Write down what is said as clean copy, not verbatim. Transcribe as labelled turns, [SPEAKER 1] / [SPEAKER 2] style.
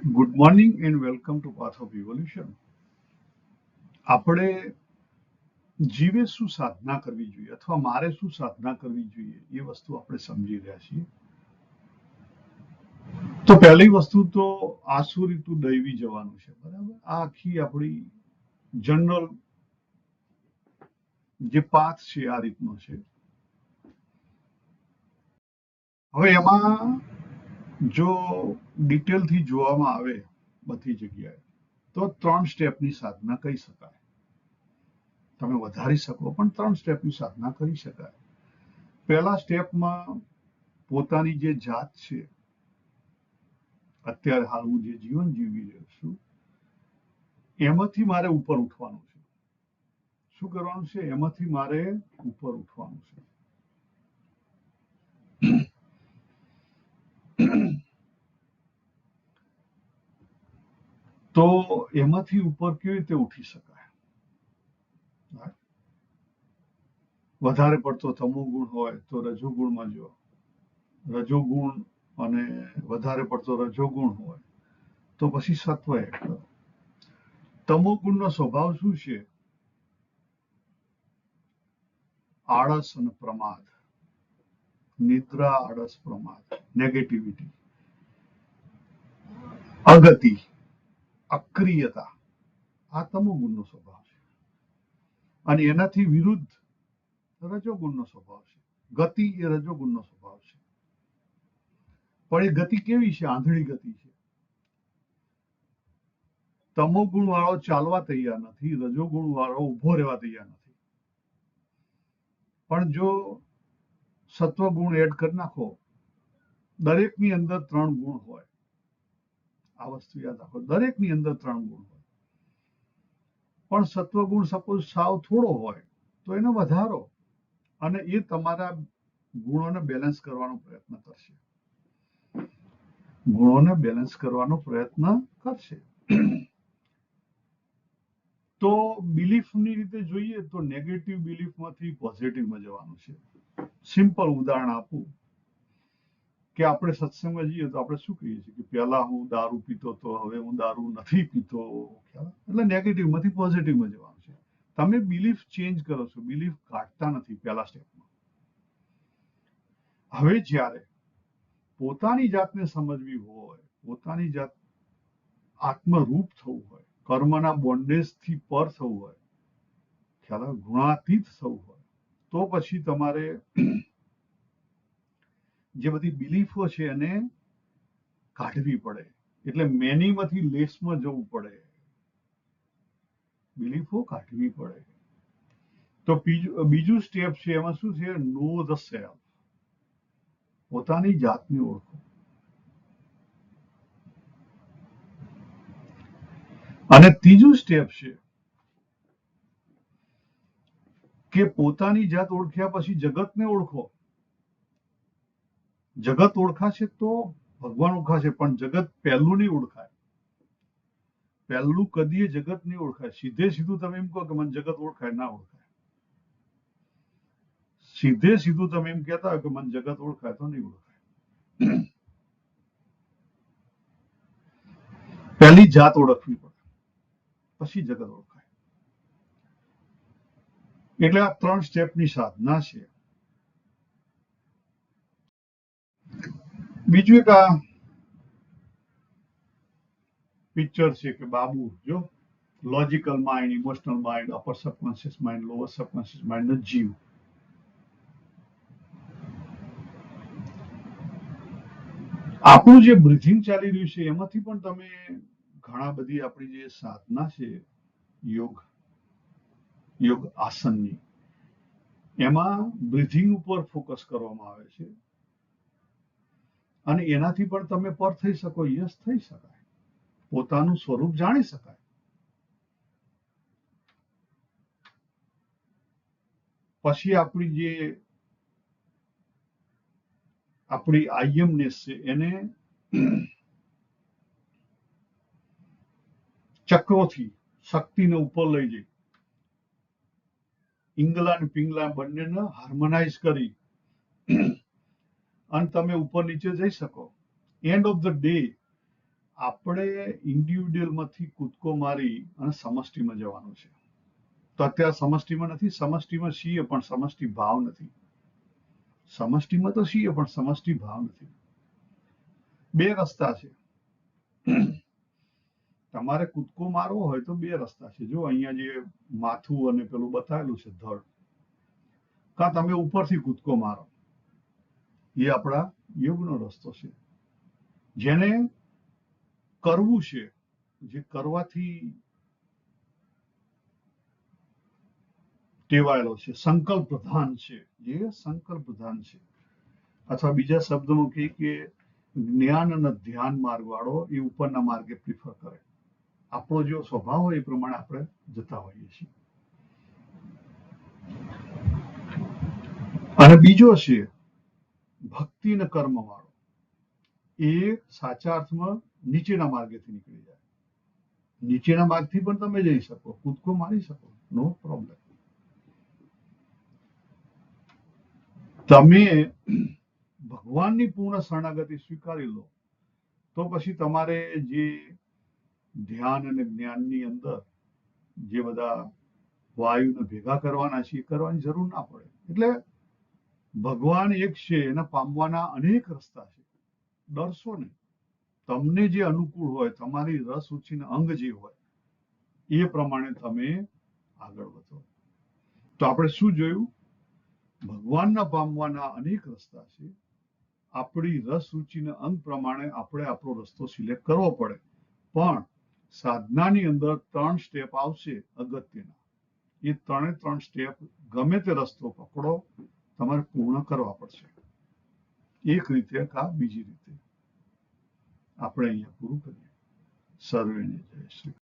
[SPEAKER 1] Good morning and welcome to path of evolution. આપણે જીવે શું સાધના કરવી જોઈએ અથવા મારે શું સાધના કરવી જોઈએ એ વસ્તુ આપણે સમજી રહ્યા છીએ. તો પહેલી વસ્તુ તો આસુ ઋતુ દૈવી જવાનું છે, બરાબર. આ આખી આપણી જનરલ જે પાથ છે આ રીતનો છે. હવે એમાં જો ડિટેલથી જોવામાં આવે બધી જગ્યાએ તો 3 સ્ટેપની સાધના કહી શકાય. તમે વધારી શકો પણ 3 સ્ટેપની સાધના કરી શકાય. પહેલા સ્ટેપમાં પોતાની જે જાત છે, અત્યારે હાલ હું જે જીવન જીવી રહ્યો છું એમાંથી મારે ઉપર ઉઠવાનું છે. શું કરવાનું છે? એમાંથી મારે ઉપર ઉઠવાનું છે. તો એમાંથી ઉપર કેવી રીતે ઉઠી શકાય? વધારે પડતો તમોગુણ હોય તો રજોગુણમાં જો, રજોગુણ અને વધારે પડતો રજોગુણ હોય તો પછી સત્વ એડ કરો. તમોગુણનો સ્વભાવ શું છે? આળસ અને પ્રમાદ, નિદ્રા, આળસ, પ્રમાદ, નેગેટિવિટી, અગતિ, અક્રિયતા, આ તમોગુણનો સ્વભાવ છે. અને એનાથી વિરુદ્ધ રજોગુણનો સ્વભાવ છે. ગતિ એ રજોગુણનો સ્વભાવ છે. પણ એ ગતિ કેવી છે? આંધળી ગતિ છે. તમોગુણ વાળો ચાલવા તૈયાર નથી, રજોગુણ વાળો ઉભો રહેવા તૈયાર નથી. પણ જો સત્વગુણ એડ કરી નાખો, દરેકની અંદર 3 ગુણ હોય. આ વસ્તુ યાદ રાખો, દરેકની અંદર 3 ગુણ હોય. પણ સત્વગુણ સપોઝ સાવ થોડો હોય તો એને વધારો અને એ તમારા ગુણોને બેલેન્સ કરવાનો પ્રયત્ન કરશે. ગુણોને બેલેન્સ કરવાનો પ્રયત્ન કરશે. તો બિલીફની રીતે જોઈએ તો નેગેટિવ બિલીફમાંથી પોઝિટિવમાં જવાનું છે. સિમ્પલ ઉદાહરણ આપું કે આપણે સત્સંગમાં જઈએ તો આપણે શું કહીએ છીએ કે પહેલા હું દારૂ પીતો તો હવે હું દારૂ નથી પીતો. એટલે નેગેટિવમાંથી પોઝિટિવમાં જવાનું છે. તમે બિલીફ ચેન્જ કરો છો, બિલીફ કાઢતા નથી પહેલા સ્ટેપમાં. હવે જ્યારે પોતાની જાતને સમજવી હોય, પોતાની જાત આત્મરૂપ થવું હોય, કર્મના બોન્ડેજથી પર થવું હોય, ખ્યાલ ગુણાતીત થવું હોય, તો પછી તમારે જે બધી બિલીફો છે એને કાઢવી પડે. એટલે મેનીમાંથી લેસમાં જવું પડે, બિલીફો કાઢવી પડે. તો બીજું સ્ટેપ છે એમાં શું છે? નો ધ સેલ્ફ, પોતાની જાતને ઓળખો. અને ત્રીજું સ્ટેપ છે કે પોતાની જાત ઓળખ્યા પછી જગતને ઓળખો. જગત ઓળખાશે તો ભગવાન ઓળખાશે, પણ જગત પહેલું નહીં ઓળખાય. પહેલું કદીએ જગત નહીં ઓળખાય. સીધે સીધું તમે એમ કહો કે મને જગત ઓળખાય, ના ઓળખાય. સીધે સીધું તમે એમ કહેતા હોય કે મને જગત ઓળખાય તો નહીં ઓળખાય. પહેલી જાત ઓળખવી પડે, પછી જગત ઓળખાય. એટલે આ 3 સ્ટેપની સાધના છે. બીજું એક આ પિક્ચર છે કે બાબુ જો logical mind, emotional mind, upper subconscious mind, lower subconscious mind નો જીવ. આપણું જે બ્રીથિંગ ચાલી રહ્યું છે એમાંથી પણ તમે ઘણા બધી આપણી જે સાધના છે યોગ આસનની, એમાં બ્રીથિંગ ઉપર ફોકસ કરવામાં આવે છે અને એનાથી પણ તમે પર થઈ શકો. યસ, થઈ શકાય. પોતાનું સ્વરૂપ જાણી શકાય. પછી આપણી આઈએમનેસ છે એને ચક્રોથી શક્તિને ઉપર લઈ જઈ ઇંગલા અને પિંગલા બંનેને હાર્મોનાઇઝ કરી અને તમે ઉપર નીચે જઈ શકો. એન્ડ ઓફ ધ ડે આપણે ઇન્ડિવિડ્યુઅલ માંથી કૂદકો મારી અને સમષ્ટિમાં જવાનું છે. તો અત્યારે સમષ્ટિમાં નથી, સમષ્ટિમાં છીએ પણ સમષ્ટિ ભાવ નથી. સમષ્ટિમાં તો છીએ પણ સમષ્ટિ ભાવ નથી. બે રસ્તા છે. તમારે કૂદકો મારવો હોય તો બે રસ્તા છે. જો અહીંયા જે માથું અને પેલું બતાવેલું છે ધડ, કાં તમે ઉપરથી કૂદકો મારો, એ આપણા યોગનો રસ્તો છે. જેને કરવું છે, જે કરવાથી ટેવાયેલો છે, સંકલ્પ પ્રધાન છે, જે સંકલ્પ પ્રધાન છે, અથવા બીજા શબ્દમાં કહીએ કે જ્ઞાન અને ધ્યાન માર્ગ વાળો એ ઉપરના માર્ગે પ્રિફર કરે. આપણો જો સ્વભાવ હોય એ પ્રમાણે આપણે જતા હોઈએ છીએ. અને બીજો છે ભક્તિ અને કર્મ વાળો, એ સાચા અર્થમાં નીચેના માર્ગેથી નીકળી જાય. નીચેના માર્ગથી પણ તમે જઈ શકો, કૂદકો મારી શકો, નો પ્રોબ્લેમ. તમે ભગવાનની પૂર્ણ શરણાગતિ સ્વીકારી લો તો પછી તમારે જે ધ્યાન અને જ્ઞાનની અંદર જે બધા વાયુને ભેગા કરવાના છે એ કરવાની જરૂર ના પડે. એટલે ભગવાન એક છે, એને પામવાના અનેક રસ્તા છે. ડરશો નહીં. તમને જે અનુકૂળ હોય, તમારી રસ રુચિના અંગ જે હોય એ પ્રમાણે તમે આગળ વધો. તો આપણે શું જોયું? ભગવાનના પામવાના અનેક રસ્તા છે. આપણી રસ રુચિના અંગ પ્રમાણે આપણે આપણો રસ્તો સિલેક્ટ કરવો પડે. પણ સાધનાની અંદર 3 સ્ટેપ આવશે અગત્યના. એ 3 સ્ટેપ ગમે તે રસ્તો પકડો, તમારે પૂર્ણ કરવા પડશે. એક રીતે કા બીજી રીતે. આપણે અહીંયા પૂરું કરીએ. સર્વેને જય શ્રી